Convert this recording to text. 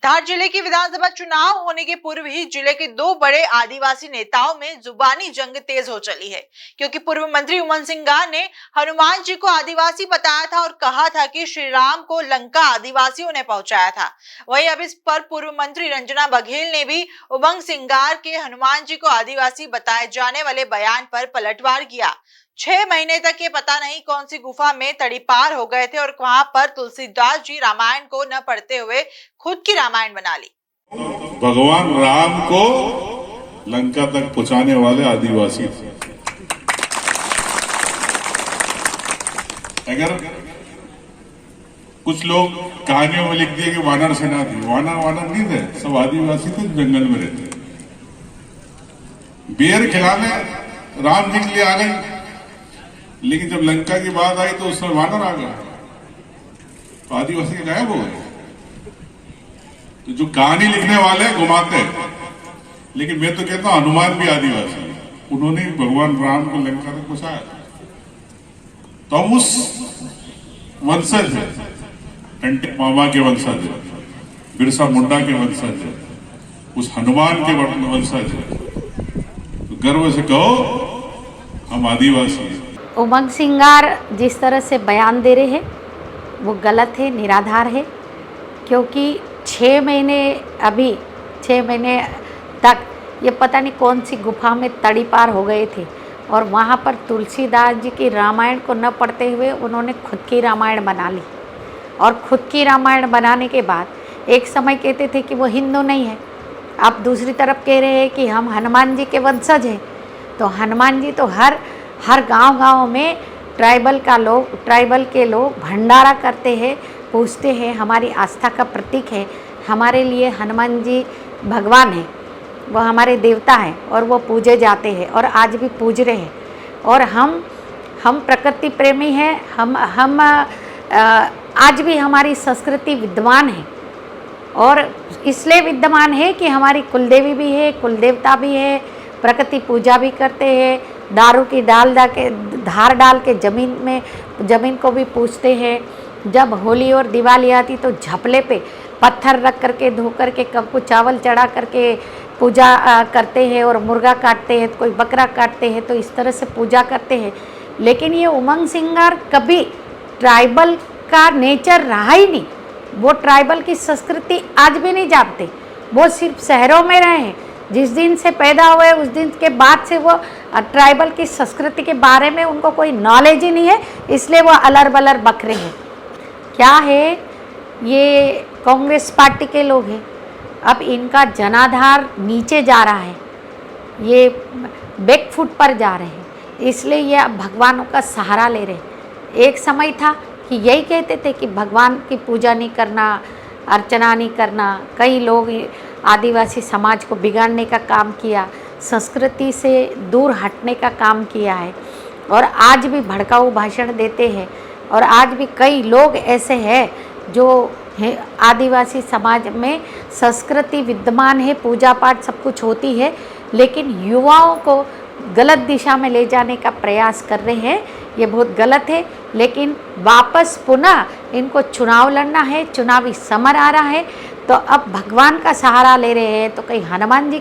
धार जिले की विधानसभा चुनाव होने के पूर्व ही जिले के दो बड़े आदिवासी नेताओं में जुबानी जंग तेज हो चली है, क्योंकि पूर्व मंत्री उमंग सिंगार ने हनुमान जी को आदिवासी बताया था और कहा था कि श्री राम को लंका आदिवासियों ने पहुंचाया था। वहीं अब इस पर पूर्व मंत्री रंजना बघेल ने भी उमंग सिंगार के हनुमान जी को आदिवासी बताए जाने वाले बयान पर पलटवार किया। 6 महीने तक ये पता नहीं कौन सी गुफा में तड़ीपार हो गए थे और वहां पर तुलसीदास जी रामायण को न पढ़ते हुए खुद की रामायण बना ली। भगवान राम को लंका तक पहुंचाने वाले आदिवासी थे। अगर कुछ लोग कहानियों में लिख दिए कि वानर सेना थी, वानर नहीं थे, सब आदिवासी थे, जंगल में रहते। बेर खिलाने राम जी के लिए आ गए, लेकिन जब लंका की बात आई तो उसमें वानर आ गया, तो आदिवासी गायब हो गए। तो जो कहानी लिखने वाले घुमाते हैं, लेकिन मैं तो कहता हूं हनुमान भी आदिवासी है, उन्होंने भगवान राम को लंका तक पहुंचाया। तो हम उस वंशज है, टंटे मामा के वंशज है, बिरसा मुंडा के वंशज है, उस हनुमान के वंशज है, तो गर्व से कहो हम आदिवासी हैं। उमंग सिंगार जिस तरह से बयान दे रहे हैं वो गलत है, निराधार है, क्योंकि 6 महीने तक ये पता नहीं कौन सी गुफा में तड़ीपार हो गए थे और वहाँ पर तुलसीदास जी की रामायण को न पढ़ते हुए उन्होंने खुद की रामायण बना ली। और खुद की रामायण बनाने के बाद एक समय कहते थे कि वो हिंदू नहीं है, अब दूसरी तरफ कह रहे हैं कि हम हनुमान जी के वंशज हैं। तो हनुमान जी तो हर गांव में ट्राइबल के लोग भंडारा करते हैं, पूजते हैं, हमारी आस्था का प्रतीक है। हमारे लिए हनुमान जी भगवान हैं, वो हमारे देवता हैं और वो पूजे जाते हैं और आज भी पूज रहे हैं। और हम प्रकृति प्रेमी हैं, हम आज भी हमारी संस्कृति विद्यमान है और इसलिए विद्यमान है कि हमारी कुलदेवी भी है, कुलदेवता भी है, प्रकृति पूजा भी करते हैं, दारू की धार डाल के ज़मीन को भी पूजते हैं। जब होली और दिवाली आती तो झपले पे पत्थर रख करके धो करके कब चावल चढ़ा करके पूजा करते हैं और मुर्गा काटते हैं, कोई बकरा काटते हैं, तो इस तरह से पूजा करते हैं। लेकिन ये उमंग सिंगार कभी ट्राइबल का नेचर रहा ही नहीं, वो ट्राइबल की संस्कृति आज भी नहीं जानते, वो सिर्फ शहरों में रहे हैं। जिस दिन से पैदा हुए उस दिन के बाद से वो ट्राइबल की संस्कृति के बारे में उनको कोई नॉलेज ही नहीं है, इसलिए वो अलर बलर बकरे हैं। क्या है, ये कांग्रेस पार्टी के लोग हैं, अब इनका जनाधार नीचे जा रहा है, ये बैकफुट पर जा रहे हैं, इसलिए ये अब भगवानों का सहारा ले रहे हैं। एक समय था कि यही कहते थे कि भगवान की पूजा नहीं करना, अर्चना नहीं करना। कई लोग आदिवासी समाज को बिगाड़ने का काम किया, संस्कृति से दूर हटने का काम किया है और आज भी भड़काऊ भाषण देते हैं। और आज भी कई लोग ऐसे हैं जो आदिवासी समाज में संस्कृति विद्यमान है, पूजा पाठ सब कुछ होती है, लेकिन युवाओं को गलत दिशा में ले जाने का प्रयास कर रहे हैं। ये बहुत गलत है, लेकिन वापस पुनः इनको चुनाव लड़ना है, चुनावी समर आ रहा है, तो अब भगवान का सहारा ले रहे हैं, तो कहीं हनुमान जी